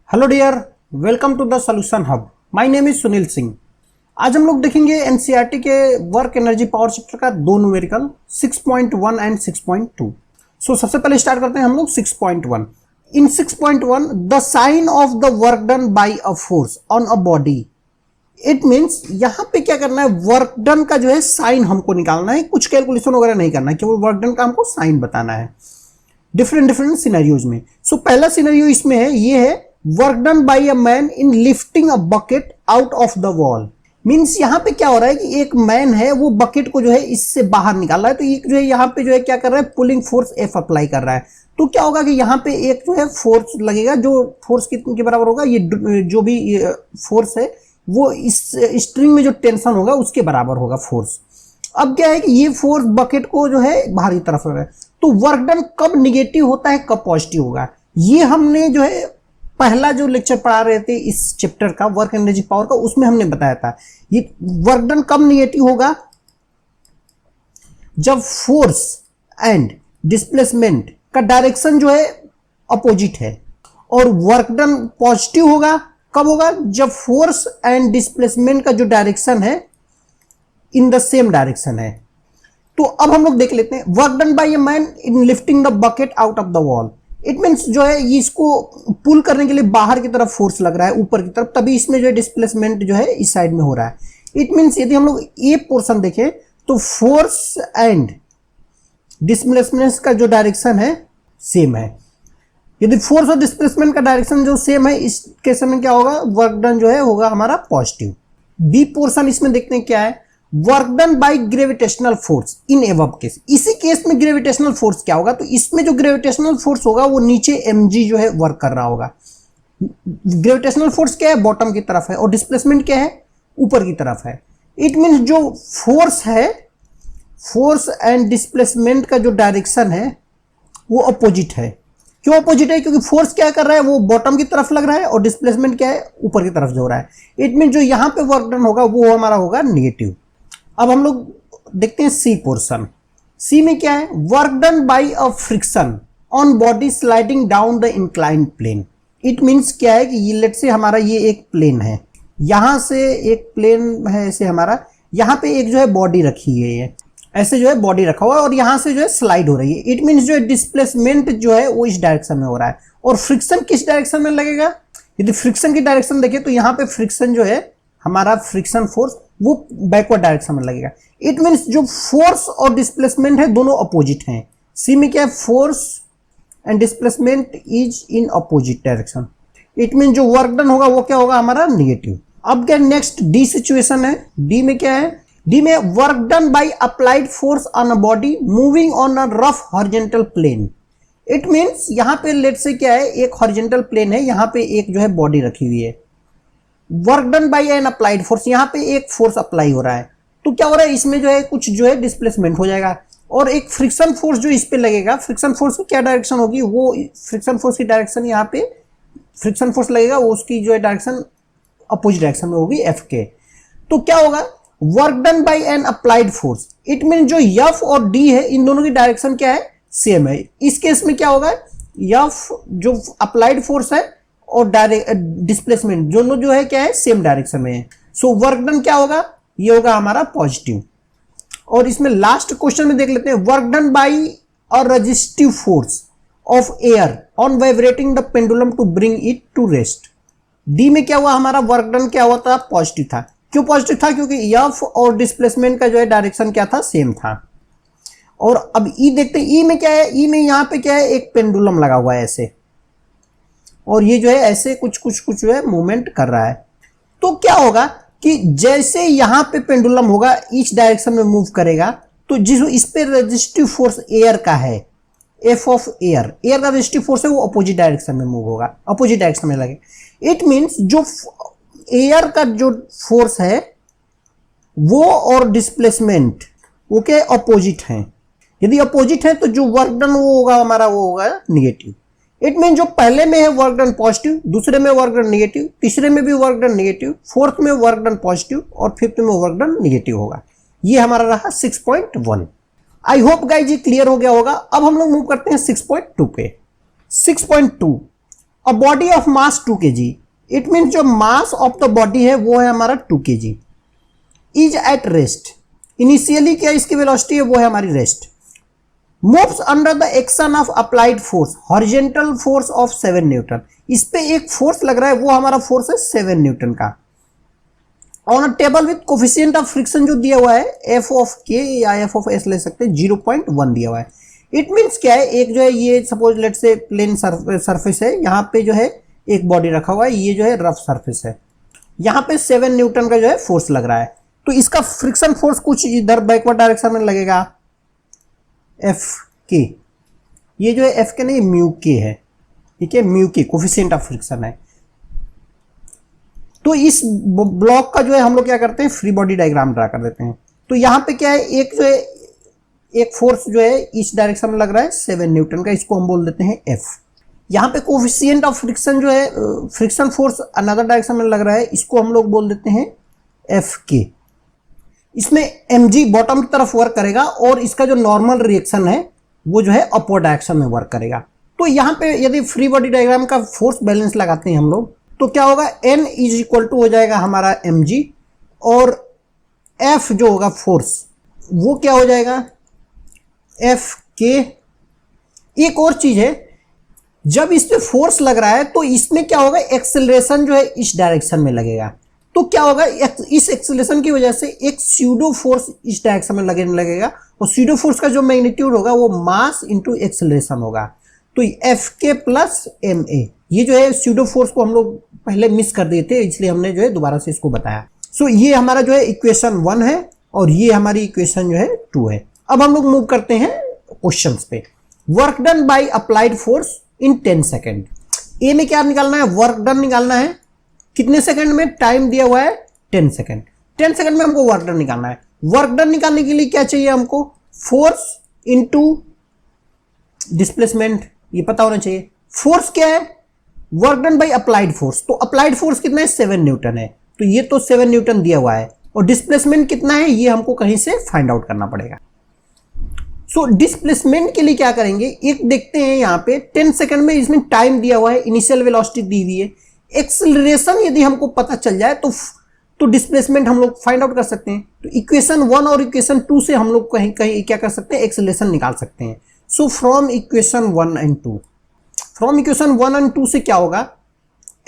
Hello dear, welcome to the solution hub. My name is Sunil Singh. आज हम लोग देखेंगे एनसीईआरटी के वर्क एनर्जी पावर चैप्टर का दो न्यूमेरिकल 6.1 एंड 6.2। सो सबसे पहले स्टार्ट करते हैं हम लोग 6.1। In 6.1 the sign of the work done by a force on a body. It means यहाँ पे क्या करना है, वर्क डन का जो है साइन हमको निकालना है, कुछ कैलकुलेशन वगैरह नहीं करना है, केवल वर्क डन का हमको साइन बताना है डिफरेंट सिनेरियोज में। सो पहला सिनेरियो इसमें है, ये है work done by a man in lifting a bucket out of the wall. Means यहाँ पे क्या हो रहा है कि एक मैन है, वो बकेट को जो है इससे बाहर निकाल रहा है, तो ये जो है यहाँ पे जो है क्या कर रहा है, पुलिंग फोर्स एफ अप्लाई कर रहा है। तो क्या होगा कि यहाँ पे एक जो है फोर्स लगेगा, जो फोर्स कितने के बराबर होगा, ये जो भी फोर्स है वो इस स्ट्रिंग में जो टेंशन होगा उसके बराबर होगा फोर्स। अब क्या है कि ये फोर्स बकेट को जो है बाहर की तरफ हो रहा है, तो वर्क डन कब निगेटिव होता है, कब पॉजिटिव होगा, ये हमने जो है पहला जो लेक्चर पढ़ा रहे थे इस चैप्टर का वर्क एनर्जी पावर का, उसमें हमने बताया था ये वर्क डन कब निगेटिव होगा, जब फोर्स एंड डिस्प्लेसमेंट का डायरेक्शन जो है अपोजिट है। और वर्क डन पॉजिटिव होगा कब होगा, जब फोर्स एंड डिस्प्लेसमेंट का जो डायरेक्शन है इन द सेम डायरेक्शन है। तो अब हम लोग देख लेते हैं work done by a man in lifting the bucket out of the wall. It means जो है ये इसको पुल करने के लिए बाहर की तरफ फोर्स लग रहा है, ऊपर की तरफ, तभी इसमें जो है डिस्प्लेसमेंट जो है इस साइड में हो रहा है। इट मीन्स यदि हम लोग ये पोर्शन देखें तो फोर्स एंड डिस्प्लेसमेंट का जो डायरेक्शन है सेम है। यदि फोर्स और डिस्प्लेसमेंट का डायरेक्शन जो सेम है, इस केस में क्या होगा, वर्क डन जो है होगा हमारा पॉजिटिव। बी पोर्शन इसमें देखते हैं क्या है, work done by gravitational force in above case. इसी केस में ग्रेविटेशनल फोर्स क्या होगा, तो इसमें जो ग्रेविटेशनल फोर्स होगा वो नीचे mg जो है वर्क कर रहा होगा। ग्रेविटेशनल फोर्स क्या है, बॉटम की तरफ है, और डिस्प्लेसमेंट क्या है, ऊपर की तरफ है। इट मीन्स जो फोर्स है, फोर्स एंड डिस्प्लेसमेंट का जो डायरेक्शन है वो अपोजिट है। क्यों अपोजिट है, क्योंकि फोर्स क्या कर रहा है, वो बॉटम की तरफ लग रहा है, और डिस्प्लेसमेंट क्या है, ऊपर की तरफ जो हो रहा है। इट मीन जो यहां पे वर्क डन होगा वो हमारा होगा निगेटिव। अब हम लोग देखते हैं सी पोर्शन। सी में क्या है, work done by a friction on body sliding down the inclined plane. It means क्या है कि ये लेट से हमारा ये एक प्लेन है, यहां से एक प्लेन है ऐसे हमारा, यहां पे एक जो है बॉडी रखी है, ये ऐसे जो है बॉडी रखा हुआ है, और यहां से जो है स्लाइड हो रही है। इट मीन्स जो है डिस्प्लेसमेंट जो है वो इस डायरेक्शन में हो रहा है, और फ्रिक्शन किस डायरेक्शन में लगेगा। यदि फ्रिक्शन की डायरेक्शन देखें तो यहाँ पे फ्रिक्शन जो है हमारा फ्रिक्शन फोर्स वो बैकवर्ड डायरेक्शन में लगेगा। इट मीन्स जो फोर्स और डिस्प्लेसमेंट है दोनों अपोजिट हैं। सी में क्या है, force and displacement is in opposite direction. It mean जो वर्क डन होगा वो क्या होगा, हमारा निगेटिव। अब क्या नेक्स्ट डी सिचुएशन है। डी में क्या है, डी में work done by applied force on a body moving on a rough horizontal plane. It means यहां पे लेट से क्या है, एक हॉरिजॉन्टल प्लेन है, यहां पे एक जो है बॉडी रखी हुई है, work done bye N applied force, यहां पे एक फोर्स अप्लाई हो रहा है, तो क्या हो रहा है, इसमें जो है कुछ जो है डिस्प्लेसमेंट हो जाएगा, और एक फ्रिक्शन फोर्स जो इस पे लगेगा, फ्रिक्शन फोर्स की क्या डायरेक्शन होगी, वो फ्रिक्शन फोर्स की डायरेक्शन यहाँ पे फ्रिक्शन फोर्स लगेगा, वो उसकी जो है डायरेक्शन अपोजिट डायरेक्शन में होगी एफ के। तो क्या होगा, work done bye N applied force. It mean जो एफ और डी है इन दोनों की डायरेक्शन क्या है, सेम है। इस केस में क्या होगा, एफ जो अप्लाइड फोर्स है और डिस्प्लेसमेंट दोनों जो है क्या है, सेम डायरेक्शन में है। सो वर्क डन क्या होगा, ये होगा हमारा पॉजिटिव। और इसमें लास्ट क्वेश्चन में देख लेते हैं, work done by a resistive force of air on vibrating the pendulum to bring it to rest. D में क्या हुआ, हमारा वर्क डन क्या हुआ था, पॉजिटिव था। क्यों पॉजिटिव था, क्योंकि एफ और डिस्प्लेसमेंट का जो है डायरेक्शन क्या था, सेम था। और अब ई देखते हैं, ई में क्या है, ई में यहां पे क्या है, एक पेंडुलम लगा हुआ है ऐसे, और ये जो है ऐसे कुछ जो है मूवमेंट कर रहा है। तो क्या होगा कि जैसे यहां पे पेंडुलम होगा, इस डायरेक्शन में मूव करेगा, तो जिस इस पे रेजिस्टिव फोर्स एयर का है, एफ ऑफ एयर, एयर का रेजिस्टिव फोर्स है वो अपोजिट डायरेक्शन में मूव होगा, अपोजिट डायरेक्शन में लगे। इट मीन्स जो एयर का जो फोर्स है वो और डिस्प्लेसमेंट वो क्या अपोजिट है। यदि अपोजिट है तो जो वर्क डन वो होगा हमारा, वो होगा निगेटिव। इट मीन जो पहले में है वर्क डन पॉजिटिव, दूसरे में वर्क डन निगेटिव, तीसरे में भी वर्क डन निगेटिव, फोर्थ में वर्क डन पॉजिटिव, और फिफ्थ में वर्क डन निगेटिव होगा। ये हमारा रहा 6.1। आई होप गाइज ये क्लियर हो गया होगा। अब हम लोग मूव करते हैं 6.2 पे। 6.2 a body of mass 2 kg, it means जो मास ऑफ द बॉडी है वो है हमारा 2 kg, is at rest, initially क्या इसकी वेलोसिटी है वो है हमारी rest, moves under the action of applied force, horizontal force of 7 Newton, इस पे एक फोर्स लग रहा है वो हमारा फोर्स है 7 न्यूटन का, on a table with coefficient of friction जो दिया हुआ है एफ ऑफ के या एफ ऑफ एस ले सकते हैं 0.1 दिया हुआ है। इट मीन्स क्या है, एक जो है ये सपोज लेट से प्लेन सरफेस है, यहाँ पे जो है एक बॉडी रखा हुआ है, ये जो है रफ सरफेस है, यहाँ पे 7 न्यूटन का जो है फोर्स लग रहा है, तो इसका फ्रिक्शन फोर्स कुछ इधर बैकवर्ड डायरेक्शन में लगेगा एफ के, ये जो है एफ के नहीं म्यू के है, ठीक है, म्यू के कोफिशिएंट ऑफ फ्रिक्शन है। तो इस ब्लॉक का जो है हम लोग क्या करते हैं फ्री बॉडी डायग्राम ड्रा कर देते हैं। तो यहाँ पे क्या है, एक जो है एक फोर्स जो है इस डायरेक्शन में लग रहा है 7 न्यूटन का, इसको हम बोल देते हैं एफ। यहाँ पे कोफिशिएंट ऑफ फ्रिक्शन जो है फ्रिक्शन फोर्स अनदर डायरेक्शन में लग रहा है, इसको हम लोग बोल देते हैं एफ के। इसमें mg बॉटम की तरफ वर्क करेगा और इसका जो नॉर्मल रिएक्शन है वो जो है अपवर्ड डायरेक्शन में वर्क करेगा। तो यहाँ पे यदि फ्री बॉडी डायग्राम का फोर्स बैलेंस लगाते हैं हम लोग तो क्या होगा, n इज इक्वल टू हो जाएगा हमारा mg और f जो होगा फोर्स वो क्या हो जाएगा एफ के। एक और चीज है, जब इस पे फोर्स लग रहा है तो इसमें क्या होगा, एक्सेलरेशन जो है इस डायरेक्शन में लगेगा, तो क्या होगा इस एक्सेलरेशन की वजह से एक स्यूडो फोर्स इस डायरेक्शन में लगने लगेगा और स्यूडो फोर्स का जो मैग्नीट्यूड होगा वो मास इंटू एक्सेलरेशन होगा। तो एफ के प्लस एम ए, ये जो है स्यूडो फोर्स को हम लोग पहले मिस कर दिए थे, इसलिए हमने जो है दोबारा से इसको बताया। सो ये हमारा जो है इक्वेशन 1 है और ये हमारी इक्वेशन जो है 2 है। अब हम लोग मूव करते हैं क्वेश्चंस पे। Work done by applied force in 10 second. A में क्या निकालना है, वर्क डन निकालना है, कितने सेकंड में, टाइम दिया हुआ है 10 सेकंड। 10 सेकंड में हमको वर्क डन निकालना है। वर्क डन निकालने के लिए क्या चाहिए हमको, फोर्स इनटू डिस्प्लेसमेंट, ये पता होना चाहिए। फोर्स क्या है, work done by applied force, तो अप्लाइड फोर्स कितना है 7 न्यूटन है, तो ये तो 7 न्यूटन दिया हुआ है और डिस्प्लेसमेंट कितना है ये हमको कहीं से फाइंड आउट करना पड़ेगा। सो डिस्प्लेसमेंट के लिए क्या करेंगे, एक देखते हैं यहाँ पे 10 सेकंड में इसमें टाइम दिया हुआ है, इनिशियल वेलोसिटी दी हुई है, एक्सेलरेशन यदि हमको पता चल जाए तो डिस्प्लेसमेंट हम लोग फाइंड आउट कर सकते हैं। तो इक्वेशन 1 और इक्वेशन 2 से हम लोग कहीं कहीं क्या कर सकते हैं, एक्सेलरेशन निकाल सकते हैं। So from equation 1 and 2, from equation 1 and 2 से क्या होगा,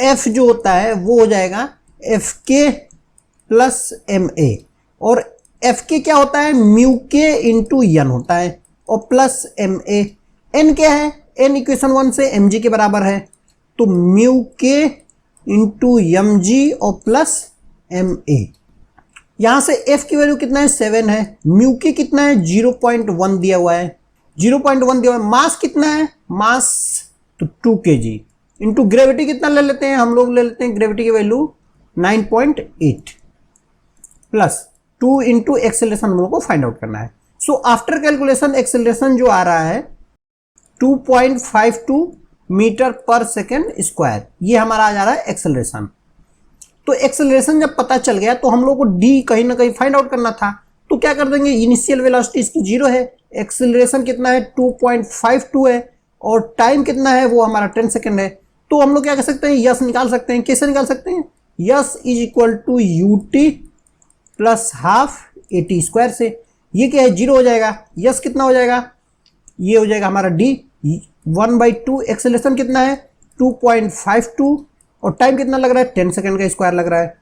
एफ जो होता है वो हो जाएगा एफ के प्लस एम ए, और एफ के क्या होता है म्यू के इंटू एन होता है और प्लस एम ए। एन क्या है, एन इक्वेशन 1 से एम जी के बराबर है, तो म्यू के इंटू एम जी और प्लस एम ए। यहां से एफ की वैल्यू कितना है 7 है, म्यू के कितना है 0.1 दिया हुआ है, 0.1 दिया हुआ है। मास कितना है, मास तो 2 kg इंटू ग्रेविटी कितना ले लेते हैं हम लोग, ले लेते हैं ग्रेविटी की वैल्यू 9.8 प्लस 2 इंटू एक्सेलरेशन हम लोग को फाइंड आउट करना है। सो आफ्टर कैलकुलेशन एक्सेलरेशन जो आ रहा है 2.52 मीटर पर सेकेंड स्क्वायर, ये हमारा आ जा रहा है एक्सेलरेशन। तो एक्सेलरेशन जब पता चल गया तो हम लोग को डी कहीं ना कहीं फाइंड आउट करना था, तो क्या कर देंगे, इनिशियल वेलोसिटी इसकी 0 है, एक्सेलरेशन कितना है 2.52 है और टाइम कितना है वो हमारा 10 सेकेंड है। तो हम लोग क्या कर सकते हैं, यस निकाल सकते हैं। कैसे निकाल सकते हैं, s is equal to u t plus half a t square से। ये क्या है 0 हो जाएगा, यस कितना हो जाएगा, ये हो जाएगा हमारा डी 1/2, एक्सेलरेशन कितना है 2.52 और टाइम कितना लग रहा है 10 सेकेंड का स्क्वायर लग रहा है।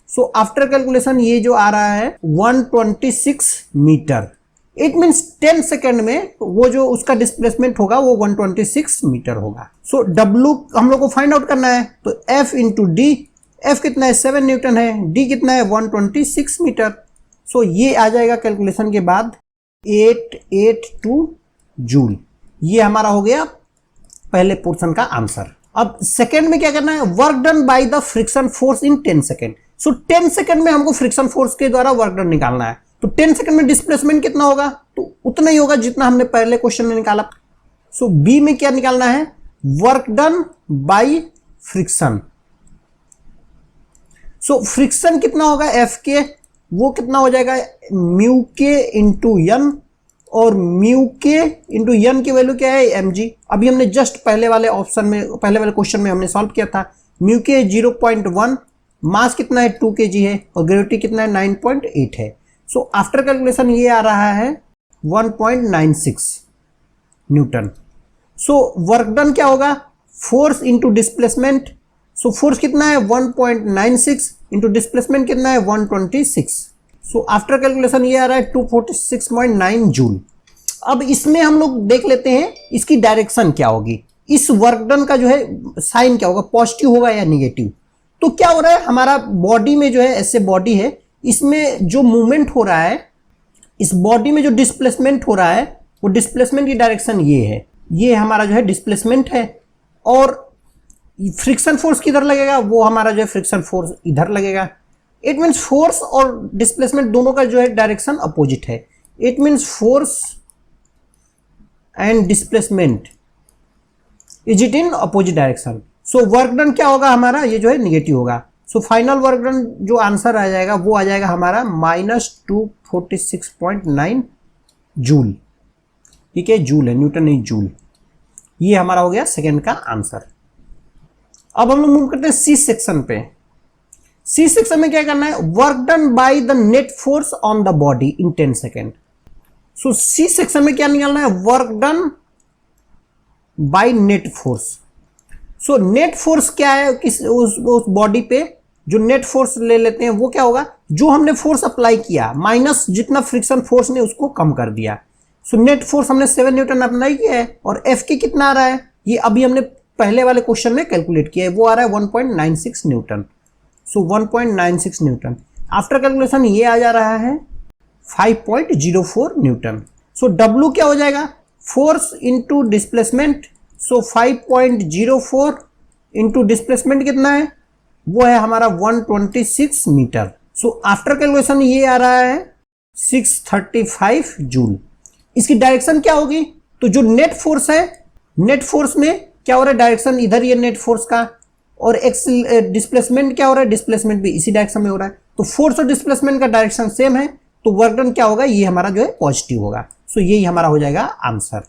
सो आफ्टर कैलकुलेशन ये जो आ रहा है 126 मीटर, इट मीन्स 10 सेकेंड में वो जो उसका डिस्प्लेसमेंट होगा वो 126 मीटर होगा। सो डब्ल्यू हम लोग को फाइंड आउट करना है, तो एफ इंटू डी, एफ कितना है 7 न्यूटन है, डी कितना है 126 मीटर। सो ये आ जाएगा कैलकुलेशन के बाद 882 जूल। ये हमारा हो गया पहले पोर्शन का आंसर। अब सेकेंड में क्या करना है, work done by the friction force in 10 second. So 10 second में हमको फ्रिक्शन फोर्स के द्वारा वर्क डन निकालना है, तो 10 सेकेंड में डिस्प्लेसमेंट कितना होगा, तो उतना ही होगा जितना हमने पहले क्वेश्चन में निकाला। सो बी में क्या निकालना है, work done by friction. So friction कितना होगा एफ के, वो कितना हो जाएगा म्यू के इंटू एन और म्यू के इंटू एन की वैल्यू क्या है mg। अभी हमने जस्ट पहले वाले क्वेश्चन में हमने सॉल्व किया था। म्यू के 0.1, मास कितना है 2 kg है और ग्रेविटी कितना है 9.8 है। सो आफ्टर कैलकुलेशन ये आ रहा है 1.96 न्यूटन। सो वर्क डन क्या होगा, force into displacement. So force कितना है 1.96 इंटू डिस्प्लेसमेंट कितना है 126। सो आफ्टर कैलकुलेशन ये आ रहा है 246.9 जूल। अब इसमें हम लोग देख लेते हैं इसकी डायरेक्शन क्या होगी, इस वर्क डन का जो है साइन क्या होगा, पॉजिटिव होगा या निगेटिव। तो क्या हो रहा है, हमारा बॉडी में जो है ऐसे बॉडी है, इसमें जो मूवमेंट हो रहा है, इस बॉडी में जो डिस्प्लेसमेंट हो रहा है वो डिस्प्लेसमेंट की डायरेक्शन ये है, ये हमारा जो है डिस्प्लेसमेंट है। और फ्रिक्शन फोर्स किधर लगेगा, वो हमारा जो है फ्रिक्शन फोर्स इधर लगेगा। इट मीन्स फोर्स और डिस्प्लेसमेंट दोनों का जो है डायरेक्शन अपोजिट है। It means force and displacement is it in opposite direction. So work done क्या होगा हमारा, ये जो है निगेटिव होगा। सो फाइनल वर्क डन जो आंसर आ जाएगा वो आ जाएगा हमारा -246.9 जूल। ठीक है, जूल है, न्यूटन नहीं जूल। ये हमारा हो गया सेकेंड का आंसर। अब हम लोग मूव करते हैं सी सेक्शन पे। सी सेक्शन में क्या करना है, work done by the net force on the body in 10 second. So C section में क्या निकालना है, work done by net force. So net force क्या है, किस उस बॉडी पे जो नेट फोर्स ले लेते हैं वो क्या होगा, जो हमने फोर्स अप्लाई किया माइनस जितना फ्रिक्शन फोर्स ने उसको कम कर दिया। सो नेट फोर्स हमने 7 न्यूटन अप्लाई किया है और एफ के कितना आ रहा है, ये अभी हमने पहले वाले क्वेश्चन में कैलकुलेट किया है, वो आ रहा है 1.96 न्यूटन। सो 1.96 न्यूटन। आफ्टर कैलकुलेशन ये आ जा रहा है 5.04 न्यूटन। सो W क्या हो जाएगा, फोर्स इंटू डिस्प्लेसमेंट। सो 5.04 इंटू डिस्प्लेसमेंट कितना है, वो है हमारा 126 मीटर। सो आफ्टर कैलकुलेशन ये आ रहा है 635 जूल। इसकी डायरेक्शन क्या होगी, तो जो नेट फोर्स है, नेट फोर्स में क्या हो रहा है डायरेक्शन इधर, ये नेट फोर्स का, और एक्स डिस्प्लेसमेंट क्या हो रहा है, डिस्प्लेसमेंट भी इसी डायरेक्शन में हो रहा है। तो फोर्स और डिस्प्लेसमेंट का डायरेक्शन सेम है, तो वर्क डन क्या होगा, ये हमारा जो है पॉजिटिव होगा। सो यही हमारा हो जाएगा आंसर।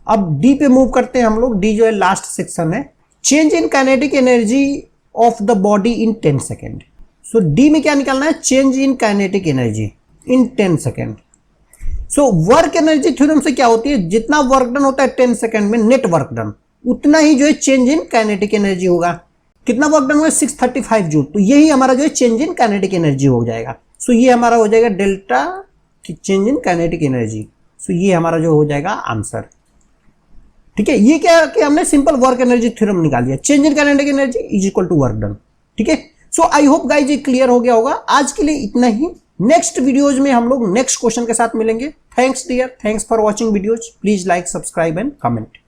अब डी पे मूव करते हैं हम लोग। डी जो है लास्ट सेक्शन है, change in kinetic energy of the body in 10 second. So D में क्या निकालना है, change in kinetic energy in 10 second. So work energy theorem से क्या होती है, जितना वर्क डन होता है 10 सेकेंड में नेट वर्क डन, उतना ही जो है चेंज इन काइनेटिक एनर्जी होगा। कितना वर्क डन हुआ, 635 जूल। तो यही हमारा जो है चेंज इन काइनेटिक एनर्जी हो जाएगा। सो ये हमारा हो जाएगा delta change in kinetic energy. So ये हमारा जो हो जाएगा आंसर। ठीक है, ये क्या कि हमने सिंपल वर्क एनर्जी थ्योरम निकाल दिया, change in kinetic energy is equal to work done. ठीक है, सो आई होप गाइज ये क्लियर हो गया होगा। आज के लिए इतना ही। नेक्स्ट वीडियोज में हम लोग नेक्स्ट क्वेश्चन के साथ मिलेंगे। Thanks dear, thanks for watching videos. Please like, subscribe and comment.